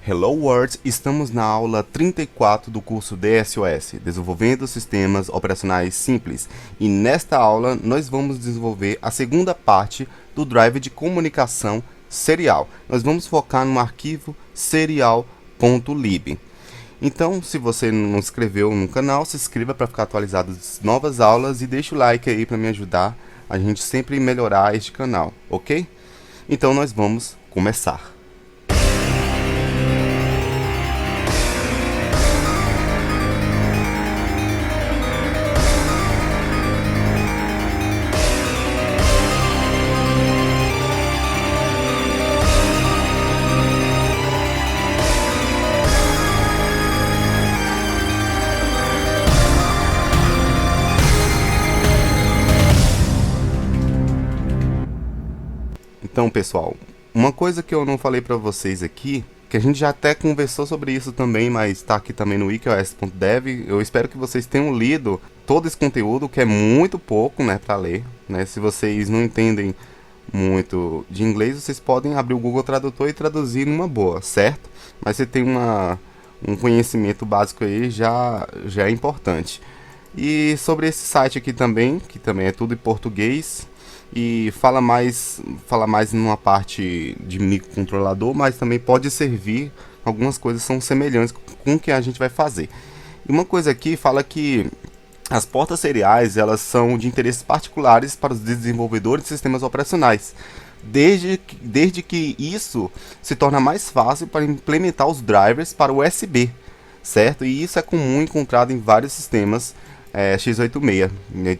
Hello World, estamos na aula 34 do curso DSOS, Desenvolvendo Sistemas Operacionais Simples, e nesta aula nós vamos desenvolver a segunda parte do driver de comunicação serial. Nós vamos focar no arquivo serial.lib. Então, se você não se inscreveu no canal, se inscreva para ficar atualizado das novas aulas e deixa o like aí para me ajudar a gente sempre melhorar este canal, ok? Então nós vamos começar. Então, pessoal, uma coisa que eu não falei para vocês aqui, que a gente já até conversou sobre isso também, mas está aqui também no wikos.dev. Eu espero que vocês tenham lido todo esse conteúdo, que é muito pouco, né, para ler, né? Se vocês não entendem muito de inglês, vocês podem abrir o Google Tradutor e traduzir numa boa, certo? Mas você tem um conhecimento básico aí, já é importante. E sobre esse site aqui também, que também é tudo em português, e fala mais numa parte de microcontrolador, mas também pode servir, algumas coisas são semelhantes com o que a gente vai fazer. E uma coisa aqui fala que as portas seriais, elas são de interesses particulares para os desenvolvedores de sistemas operacionais, desde que isso se torna mais fácil para implementar os drivers para o USB, certo? E isso é comum encontrado em vários sistemas x86,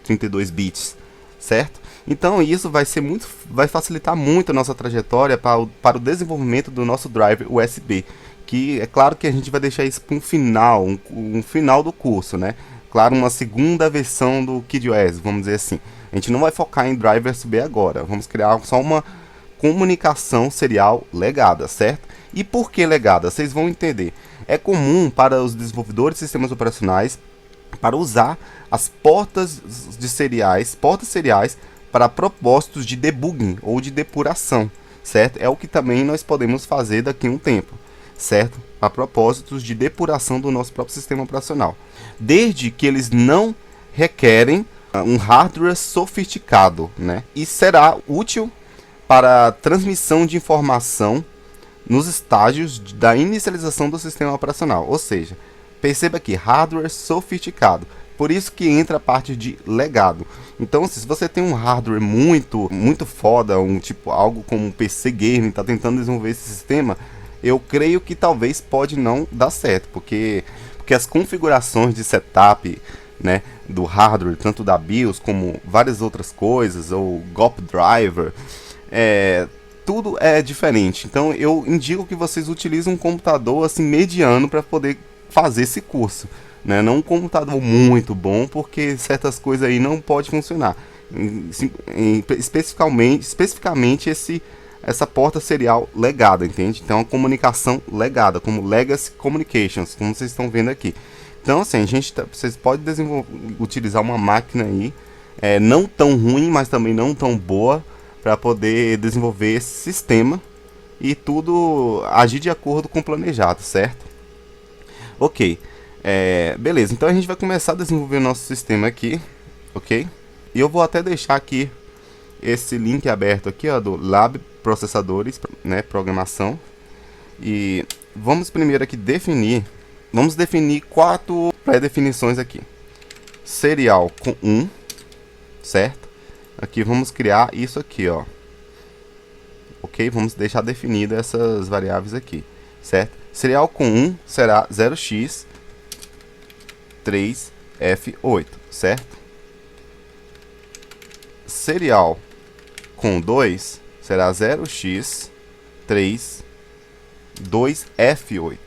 32 bits, certo? Então isso vai facilitar muito a nossa trajetória para o desenvolvimento do nosso driver USB, que é claro que a gente vai deixar isso para um final do curso, né? Claro, uma segunda versão do KidOS, vamos dizer assim. A gente não vai focar em driver USB agora, vamos criar só uma comunicação serial legada, certo? E por que legada? Vocês vão entender. É comum para os desenvolvedores de sistemas operacionais para usar as portas seriais para propósitos de debugging ou de depuração, certo? É o que também nós podemos fazer daqui a um tempo, certo? Para propósitos de depuração do nosso próprio sistema operacional, desde que eles não requerem um hardware sofisticado, né? E será útil para a transmissão de informação nos estágios da inicialização do sistema operacional, ou seja, perceba que hardware sofisticado. Por isso que entra a parte de legado. Então, se você tem um hardware muito foda, algo como um PC gamer, está tentando desenvolver esse sistema, eu creio que talvez pode não dar certo, porque as configurações de setup, né, do hardware, tanto da BIOS como várias outras coisas, ou GOP driver, tudo é diferente. Então, eu indico que vocês utilizem um computador assim mediano para poder fazer esse curso. Né? Não um computador muito bom, porque certas coisas aí não pode funcionar. Especificamente essa porta serial legada, entende? Então, a comunicação legada, como Legacy Communications, como vocês estão vendo aqui. Então, assim, vocês podem utilizar uma máquina aí, não tão ruim, mas também não tão boa, para poder desenvolver esse sistema e tudo agir de acordo com o planejado, certo? Ok. Beleza, então a gente vai começar a desenvolver o nosso sistema aqui, ok? E eu vou até deixar aqui esse link aberto aqui, ó, do Lab Processadores, né, programação. E vamos primeiro aqui vamos definir 4 pré-definições aqui. Serial com 1, certo? Aqui vamos criar isso aqui, ó. Ok? Vamos deixar definido essas variáveis aqui, certo? Serial com 1 será 0x 3F8, certo? Serial com 2 será 0x 3 2F8,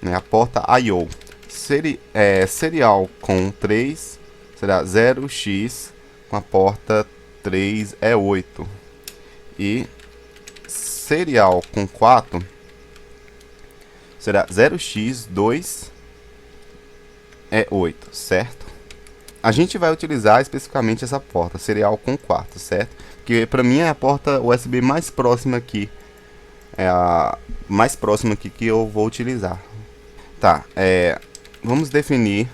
né? A porta I/O. Serial com 3 será 0x com a porta 3E8, e serial com 4 será 0x2 8, certo? A gente vai utilizar especificamente essa porta serial com 4, certo? Que para mim é a porta USB mais próxima aqui é a mais próxima aqui que eu vou utilizar. Tá, vamos definir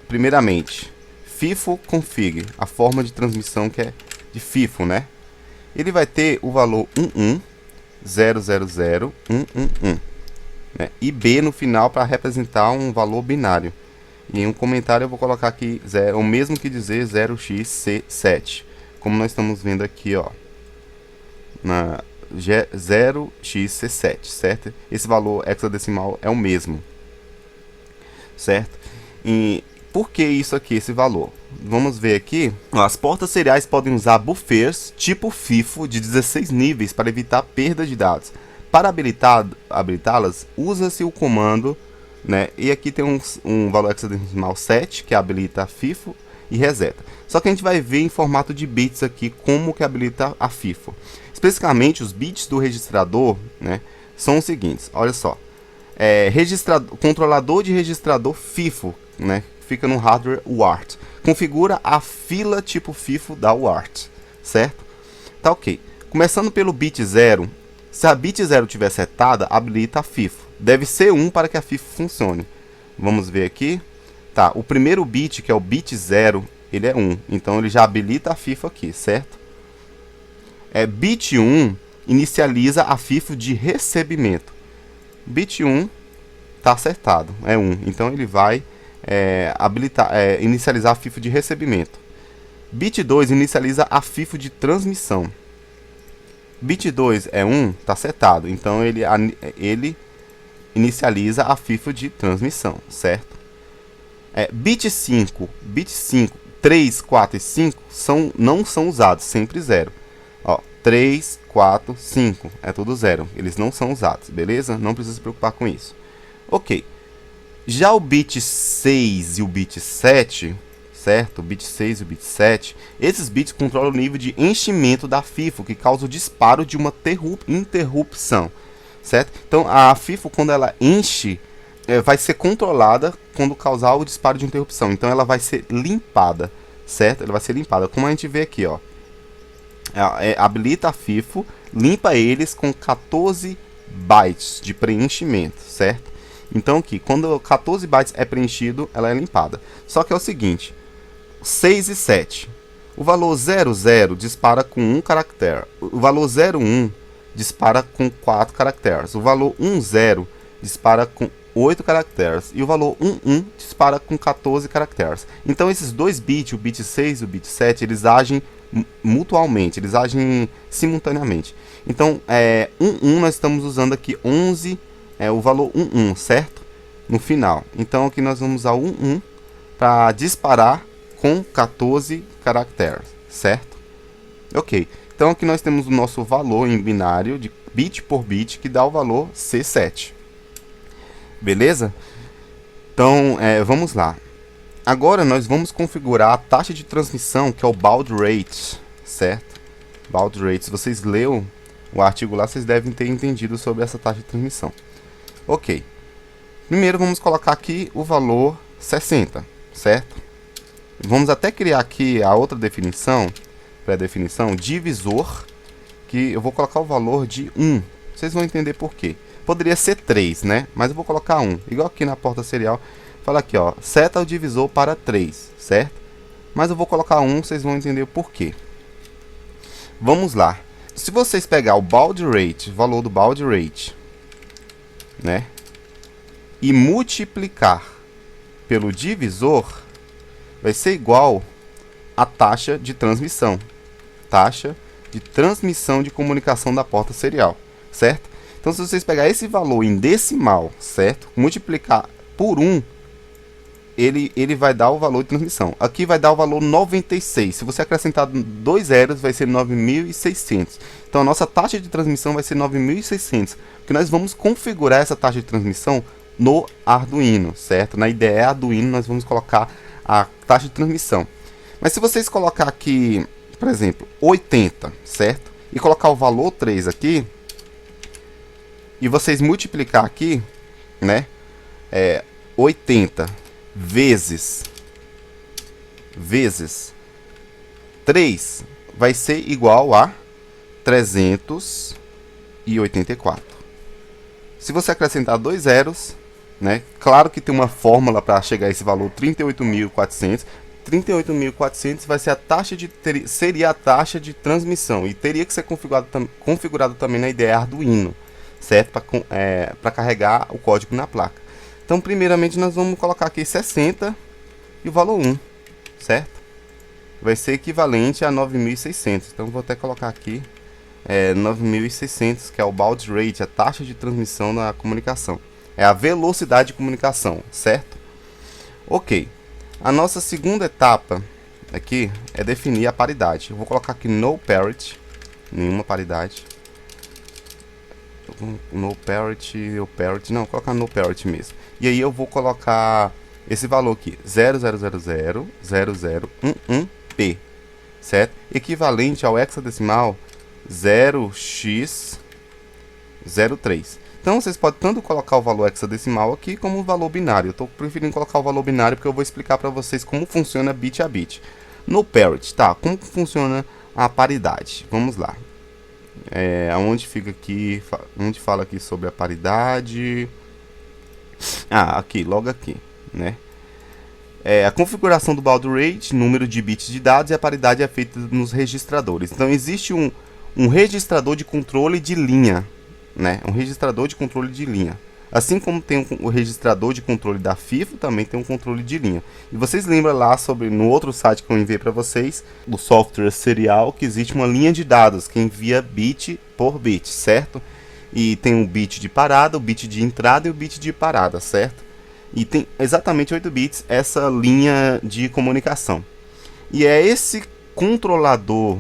primeiramente FIFO config, a forma de transmissão que é de FIFO, né? Ele vai ter o valor 11000111, né? E B no final para representar um valor binário. E em um comentário eu vou colocar aqui o mesmo que dizer 0xC7, como nós estamos vendo aqui, ó, na 0xC7, certo? Esse valor hexadecimal é o mesmo, certo? E por que isso aqui, esse valor? Vamos ver aqui. As portas seriais podem usar buffers tipo FIFO de 16 níveis para evitar perda de dados. Para habilitá-las, usa-se o comando, né? E aqui tem um valor hexadecimal 7 que habilita a FIFO e reseta. Só que a gente vai ver em formato de bits aqui como que habilita a FIFO. Especificamente os bits do registrador, né, são os seguintes. Olha só, controlador de registrador FIFO, né, fica no hardware UART. Configura a fila tipo FIFO da UART, certo? Tá ok. Começando pelo bit 0, se a bit 0 estiver setada, habilita a FIFO. Deve ser 1 para que a FIFO funcione. Vamos ver aqui. Tá, o primeiro bit, que é o bit 0, ele é 1. Então ele já habilita a FIFO aqui, certo? Bit 1 inicializa a FIFO de recebimento. Bit 1 está acertado, é 1. Então ele vai inicializar a FIFO de recebimento. Bit 2 inicializa a FIFO de transmissão. Bit 2 é 1, está setado. Então ele inicializa a FIFO de transmissão, certo? Bit 5, 3, 4 e 5 não são usados, sempre 0. Ó, 3, 4, 5, é tudo 0. Eles não são usados, beleza? Não precisa se preocupar com isso. Ok. Já o bit 6 e o bit 7, certo? O bit 6 e o bit 7, esses bits controlam o nível de enchimento da FIFO, que causa o disparo de uma interrupção, certo? Então, a FIFO, quando ela enche, vai ser controlada quando causar o disparo de interrupção. Então, ela vai ser limpada, certo? Ela vai ser limpada, como a gente vê aqui, ó. Habilita a FIFO, limpa eles com 14 bytes de preenchimento, certo? Então aqui, quando 14 bytes é preenchido, ela é limpada. Só que é o seguinte, 6 e 7. O valor 00 dispara com 1 caractere. O valor 01 dispara com 4 caracteres. O valor 10 dispara com 8 caracteres. E o valor 11 dispara com 14 caracteres. Então esses dois bits, o bit 6 e o bit 7, eles agem mutualmente, eles agem simultaneamente. Então, 11 nós estamos usando aqui 11, o valor 11, certo? No final. Então aqui nós vamos usar o 11 para disparar com 14 caracteres, certo? Ok. Então aqui nós temos o nosso valor em binário de bit por bit que dá o valor C7. Beleza? Então, vamos lá. Agora nós vamos configurar a taxa de transmissão, que é o baud rate, certo? Baud rate. Se vocês leram o artigo lá, vocês devem ter entendido sobre essa taxa de transmissão. Ok. Primeiro vamos colocar aqui o valor 60, certo? Vamos até criar aqui a outra definição, pré-definição, divisor, que eu vou colocar o valor de 1. Vocês vão entender por quê. Poderia ser 3, né? Mas eu vou colocar 1. Igual aqui na porta serial. Fala aqui, ó. Seta o divisor para 3, certo? Mas eu vou colocar 1, vocês vão entender o porquê. Vamos lá. Se vocês pegar o baud rate, o valor do baud rate, né? E multiplicar pelo divisor, vai ser igual a taxa de transmissão. Taxa de transmissão de comunicação da porta serial, certo? Então, se vocês pegar esse valor em decimal, certo? Multiplicar por 1, ele vai dar o valor de transmissão. Aqui vai dar o valor 96. Se você acrescentar 2 zeros, vai ser 9.600. Então, a nossa taxa de transmissão vai ser 9.600. Porque nós vamos configurar essa taxa de transmissão no Arduino, certo? Na IDE Arduino, nós vamos colocar a taxa de transmissão. Mas se vocês colocar aqui, por exemplo, 80, certo? E colocar o valor 3 aqui, e vocês multiplicar aqui, né? 80 vezes 3 vai ser igual a 300 38.188.84. Se você acrescentar 2 zeros, né, claro que tem uma fórmula para chegar a esse valor 38.400. 38.400 vai ser a taxa seria a taxa de transmissão e teria que ser configurado também na IDE Arduino, certo? Para carregar o código na placa. Então, primeiramente, nós vamos colocar aqui 60 e o valor 1, certo? Vai ser equivalente a 9.600. Então, vou até colocar aqui 9.600, que é o baud rate, a taxa de transmissão da comunicação. É a velocidade de comunicação, certo? Ok. A nossa segunda etapa aqui é definir a paridade. Eu vou colocar aqui no parity, nenhuma paridade. No parity, ou parity, não, vou colocar no parity mesmo. E aí eu vou colocar esse valor aqui, 0.000.0011p, certo? Equivalente ao hexadecimal 0x03. Então vocês podem tanto colocar o valor hexadecimal aqui como o valor binário. Eu estou preferindo colocar o valor binário porque eu vou explicar para vocês como funciona bit a bit. No parity, tá? Como funciona a paridade? Vamos lá. Onde fica aqui, onde fala aqui sobre a paridade? Aqui, logo aqui, né? A configuração do baud rate, número de bits de dados, e a paridade é feita nos registradores. Então existe um registrador de controle de linha, né? Um registrador de controle de linha. Assim como tem o registrador de controle da FIFO, também tem um controle de linha. E vocês lembram lá no outro site que eu enviei para vocês, do software serial, que existe uma linha de dados que envia bit por bit, certo? E tem o bit de parada, o bit de entrada e o bit de parada, certo? E tem exatamente 8 bits essa linha de comunicação. E é esse controlador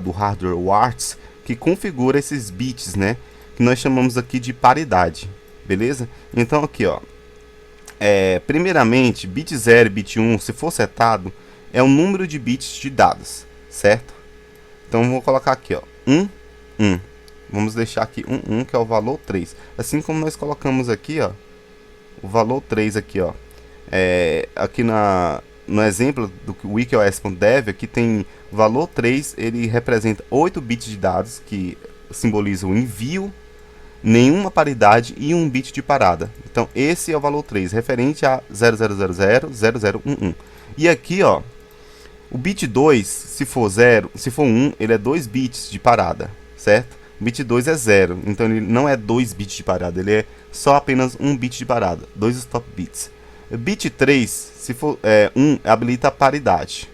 do hardware WARTS que configura esses bits, né? Que nós chamamos aqui de paridade, beleza? Então aqui, ó, primeiramente, bit 0 e bit 1, se for setado, é o número de bits de dados, certo? Então vou colocar aqui, ó, 1, 1. Vamos deixar aqui 1, 1, que é o valor 3. Assim como nós colocamos aqui, ó, o valor 3 aqui, ó, aqui no exemplo do wikiOS.dev, aqui tem o valor 3, ele representa 8 bits de dados, que simboliza o envio, nenhuma paridade e um bit de parada. Então esse é o valor 3, referente a 00000011. E aqui, ó, o bit 2, se for 1, ele é 2 bits de parada, certo? O bit 2 é 0, então ele não é 2 bits de parada, ele é só apenas 1 bit de parada, 2 stop bits. O bit 3, se for 1, habilita a paridade,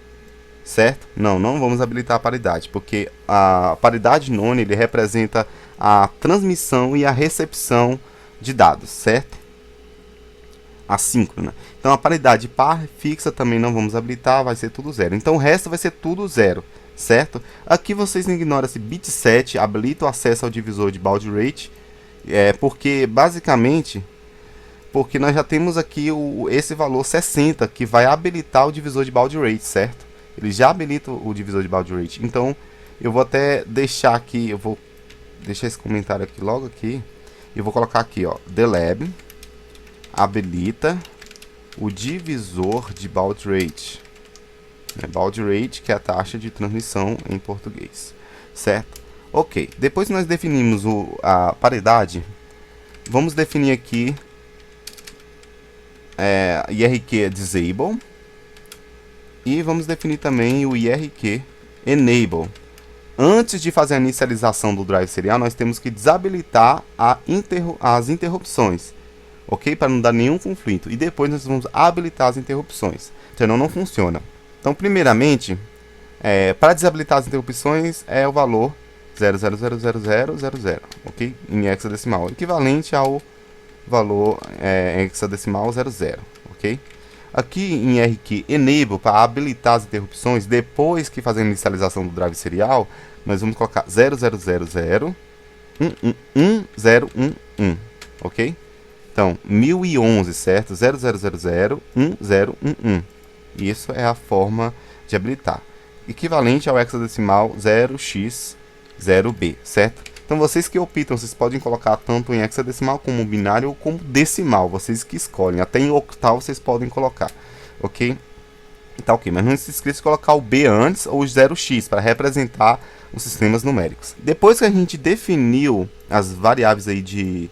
certo? Não vamos habilitar a paridade, porque a paridade none, ele representa a transmissão e a recepção de dados, certo? Assíncrona. Então a paridade par fixa também não vamos habilitar, vai ser tudo 0. Então o resto vai ser tudo 0, certo? Aqui vocês ignoram esse bit 7, habilita o acesso ao divisor de baud rate, porque basicamente, porque nós já temos aqui esse valor 60, que vai habilitar o divisor de baud rate, certo? Ele já habilita o divisor de baud rate. Então eu vou até deixar aqui, eu vou deixar esse comentário aqui logo aqui, e vou colocar aqui, ó, the lab habilita o divisor de baud rate, baud rate, que é a taxa de transmissão em português, certo? Ok, depois que nós definimos a paridade, vamos definir aqui IRQ disable, e vamos definir também o IRQ enable. Antes de fazer a inicialização do drive serial, nós temos que desabilitar as interrupções, ok? Para não dar nenhum conflito. E depois nós vamos habilitar as interrupções, senão não funciona. Então, primeiramente, para desabilitar as interrupções é o valor 000000, ok? Em hexadecimal, equivalente ao valor em hexadecimal 00, ok? Aqui em RQ Enable, para habilitar as interrupções, depois que fazer a inicialização do drive serial, nós vamos colocar 0000111011, ok? Então, 1011, certo? 00001011. Isso é a forma de habilitar. Equivalente ao hexadecimal 0x0b, certo? Então, vocês que optam, vocês podem colocar tanto em hexadecimal como binário ou como decimal, vocês que escolhem. Até em octal vocês podem colocar, ok? Tá ok, mas não se esqueça de colocar o B antes ou o 0x para representar os sistemas numéricos. Depois que a gente definiu as variáveis aí de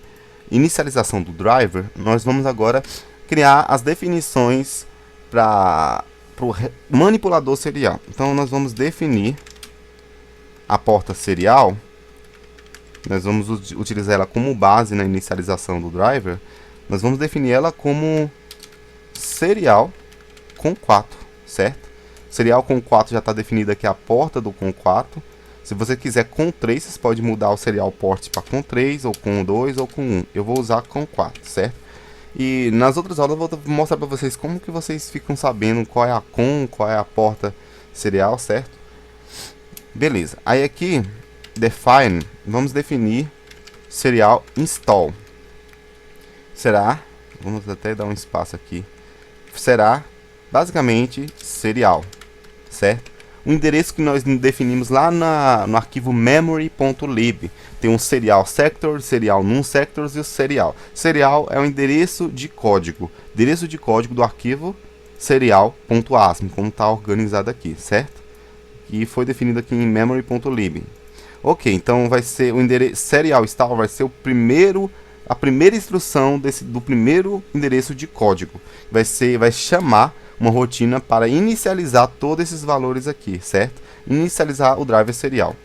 inicialização do driver, nós vamos agora criar as definições para o manipulador serial. Então nós vamos definir a porta serial. Nós vamos utilizar ela como base na inicialização do driver. Nós vamos definir ela como serial com 4, certo? Serial com 4 já está definida aqui a porta do com 4. Se você quiser com 3, você pode mudar o serial port para com 3, ou com 2, ou com 1. Eu vou usar com 4, certo? E nas outras aulas eu vou mostrar para vocês como que vocês ficam sabendo qual é a com, qual é a porta serial, certo? Beleza. Aí aqui, define, vamos definir serial install. Será, vamos até dar um espaço aqui, será basicamente serial, certo? O endereço que nós definimos lá no arquivo memory.lib. Tem um serial sector, serial num sectors e o serial. Serial é o endereço de código. Endereço de código do arquivo serial.asm, como está organizado aqui, certo? E foi definido aqui em memory.lib. Ok, então vai ser o endereço serial install, vai ser a primeira instrução do primeiro endereço de código. Vai chamar uma rotina para inicializar todos esses valores aqui, certo? Inicializar o driver serial.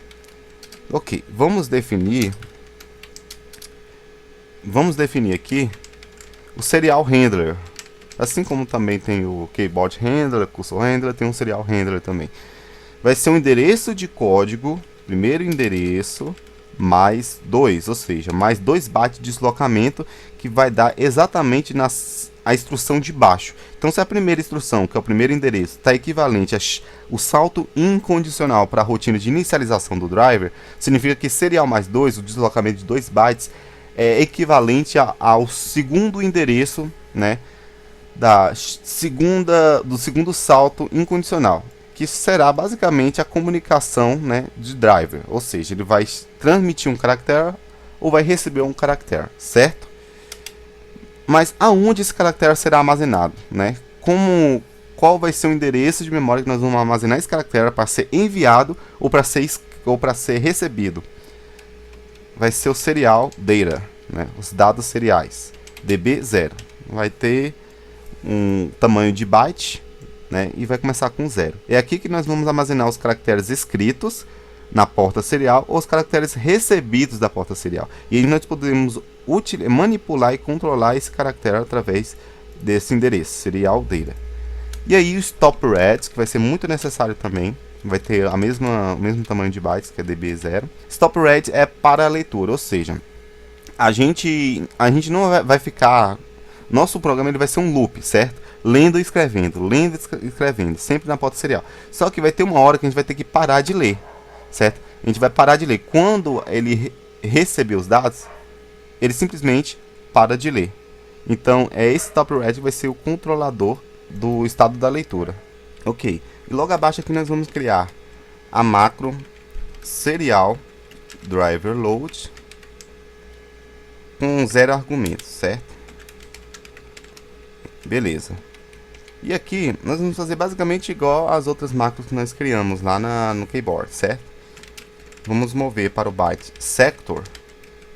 Ok, vamos definir aqui o serial handler. Assim como também tem o keyboard handler, cursor handler, tem um serial handler também. Vai ser um endereço de código, primeiro endereço, mais 2, ou seja, mais 2 bytes de deslocamento, que vai dar exatamente a instrução de baixo. Então, se a primeira instrução, que é o primeiro endereço, está equivalente ao salto incondicional para a rotina de inicialização do driver, significa que serial mais 2, o deslocamento de 2 bytes, é equivalente ao segundo endereço, né, do segundo salto incondicional, que será basicamente a comunicação, né, de driver, ou seja, ele vai transmitir um caractere ou vai receber um caractere, certo? Mas aonde esse caractere será armazenado, né? Qual vai ser o endereço de memória que nós vamos armazenar esse caractere para ser enviado ou para ser recebido? Vai ser o serial data, né? Os dados seriais, db0. Vai ter um tamanho de byte, né? E vai começar com 0. É aqui que nós vamos armazenar os caracteres escritos na porta serial ou os caracteres recebidos da porta serial. E aí nós podemos manipular e controlar esse caractere através desse endereço, serial data. E aí o stop read, que vai ser muito necessário também, vai ter o mesmo tamanho de bytes, que é db0. Stop read é para a leitura, ou seja, a gente não vai ficar... Nosso programa ele vai ser um loop, certo? Lendo e escrevendo, sempre na porta serial. Só que vai ter uma hora que a gente vai ter que parar de ler, certo? A gente vai parar de ler. Quando ele receber os dados, ele simplesmente para de ler. Então, esse stop read vai ser o controlador do estado da leitura. Ok. E logo abaixo aqui nós vamos criar a macro serial driver load com 0 argumentos, certo? Beleza. E aqui nós vamos fazer basicamente igual às outras macros que nós criamos lá no keyboard, certo? Vamos mover para o byte sector.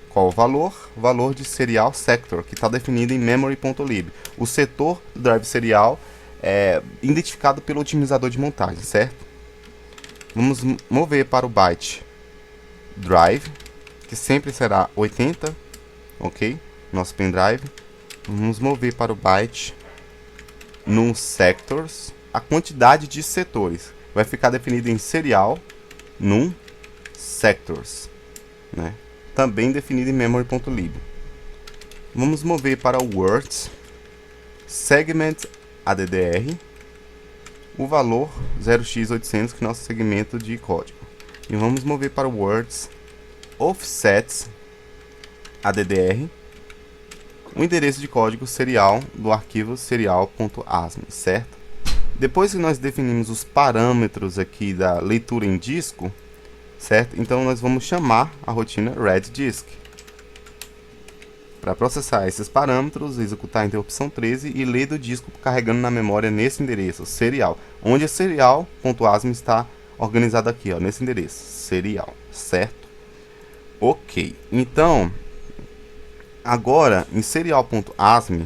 Qual o valor? O valor de serial sector, que está definido em memory.lib. O setor do drive serial é identificado pelo otimizador de montagem, certo? Vamos mover para o byte drive, que sempre será 80, ok? Nosso pendrive. Vamos mover para o byte num sectors. A quantidade de setores vai ficar definida em serial num sectors, né? Também definido em memory.lib. Vamos mover para o words segment addr, o valor 0x800, que é nosso segmento de código. E vamos mover para o words offset addr, o endereço de código serial do arquivo serial.asm, certo? Depois que nós definimos os parâmetros aqui da leitura em disco, certo? Então nós vamos chamar a rotina read disk para processar esses parâmetros, executar a interrupção 13 e ler do disco carregando na memória nesse endereço, serial, onde a serial.asm está organizado aqui, ó, nesse endereço, serial, certo? Ok, então, agora em serial.asm,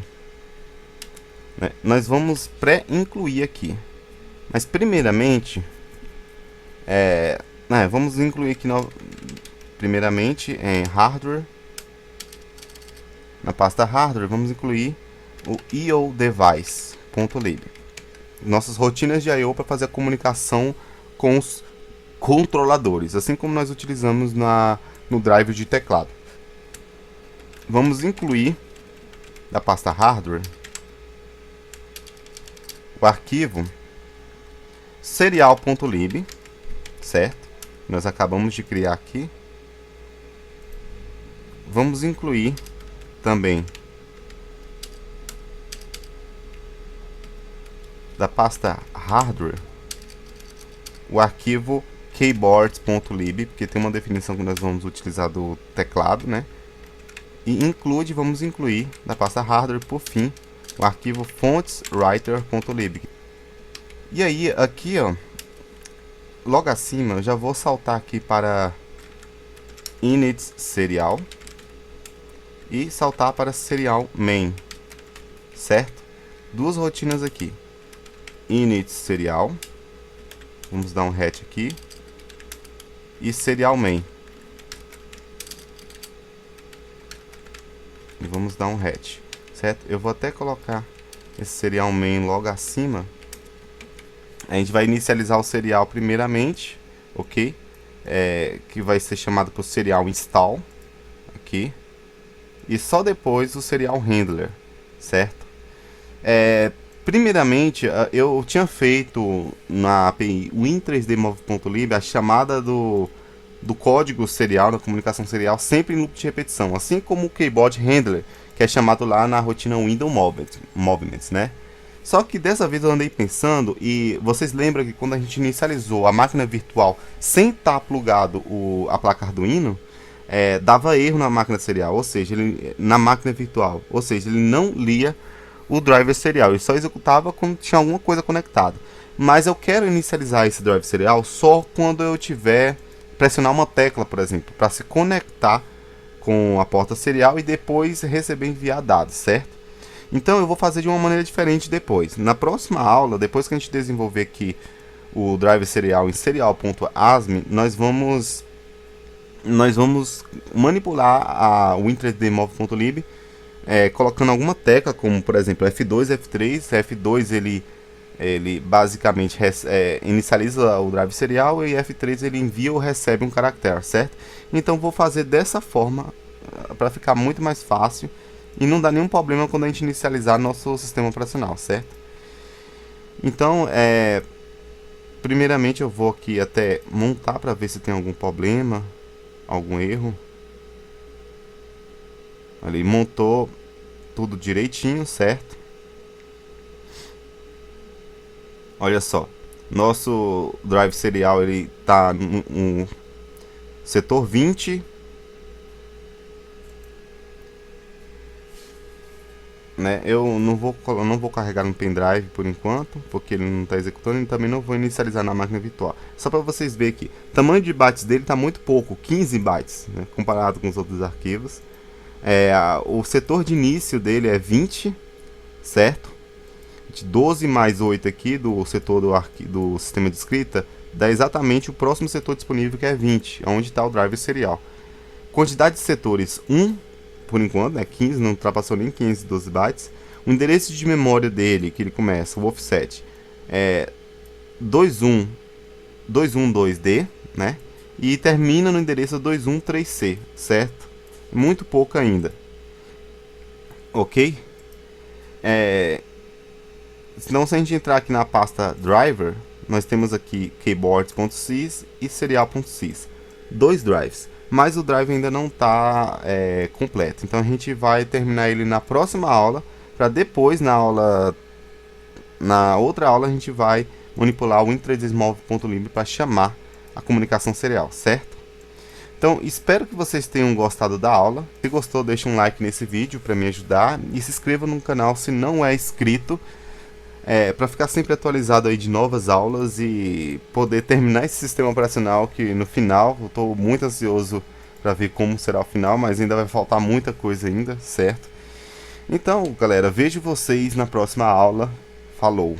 né, nós vamos pré-incluir aqui, mas primeiramente, vamos incluir aqui, primeiramente em hardware. Na pasta hardware, vamos incluir o iodevice.lib. Nossas rotinas de I/O para fazer a comunicação com os controladores, assim como nós utilizamos no drive de teclado. Vamos incluir da pasta hardware o arquivo serial.lib, certo? Nós acabamos de criar aqui. Vamos incluir também da pasta hardware o arquivo keyboards.lib, porque tem uma definição que nós vamos utilizar do teclado, né? E vamos incluir da pasta hardware, por fim, o arquivo fontswriter.lib. E aí, aqui, ó, logo acima, eu já vou saltar aqui para init serial e saltar para serial main, certo? Duas rotinas aqui, init serial, vamos dar um hat aqui, e serial main, e vamos dar um hat, certo? Eu vou até colocar esse serial main logo acima. A gente vai inicializar o serial primeiramente, ok? Que vai ser chamado por serial install aqui. E só depois o serial handler, certo? Primeiramente, eu tinha feito na API win3dmov.lib a chamada do código serial, da comunicação serial, sempre em loop de repetição, assim como o keyboard handler, que é chamado lá na rotina window movements, né? Só que dessa vez eu andei pensando, e vocês lembram que quando a gente inicializou a máquina virtual sem estar plugado a placa Arduino, dava erro na máquina serial, ou seja, na máquina virtual, ou seja, ele não lia o driver serial, ele só executava quando tinha alguma coisa conectada. Mas eu quero inicializar esse driver serial só quando eu tiver pressionar uma tecla, por exemplo, para se conectar com a porta serial e depois receber e enviar dados, certo? Então eu vou fazer de uma maneira diferente depois. Na próxima aula, depois que a gente desenvolver aqui o driver serial em serial.asm, nós vamos manipular a win3dmov.lib, colocando alguma tecla, como por exemplo F2, F3. F2 ele basicamente inicializa o drive serial, e F3 ele envia ou recebe um caractere, certo? Então vou fazer dessa forma para ficar muito mais fácil e não dá nenhum problema quando a gente inicializar nosso sistema operacional, certo? Então, primeiramente eu vou aqui até montar para ver se tem algum problema, algum erro. Ali montou tudo direitinho, certo? Olha só, nosso drive serial ele tá no setor 20, né? Eu não vou carregar no pendrive por enquanto, porque ele não está executando, e também não vou inicializar na máquina virtual. Só para vocês verem aqui, o tamanho de bytes dele está muito pouco, 15 bytes, né? Comparado com os outros arquivos. O setor de início dele é 20, certo? 12 mais 8 aqui do setor do sistema de escrita dá exatamente o próximo setor disponível, que é 20, onde está o driver serial. Quantidade de setores 1, por enquanto, né, 15, não ultrapassou nem 15, 12 bytes. O endereço de memória dele, que ele começa, o offset, é 212D, né? E termina no endereço 213C, certo? Muito pouco ainda. Ok? Então, se a gente entrar aqui na pasta driver, nós temos aqui keyboards.sys e serial.sys, dois drives, mas o drive ainda não está completo. Então a gente vai terminar ele na próxima aula, para depois na outra aula a gente vai manipular o win3dmov.lib para chamar a comunicação serial, certo? Então, espero que vocês tenham gostado da aula. Se gostou, deixa um like nesse vídeo para me ajudar e se inscreva no canal se não é inscrito, para ficar sempre atualizado aí de novas aulas e poder terminar esse sistema operacional que no final eu estou muito ansioso para ver como será o final, mas ainda vai faltar muita coisa ainda, certo? Então, galera, vejo vocês na próxima aula. Falou!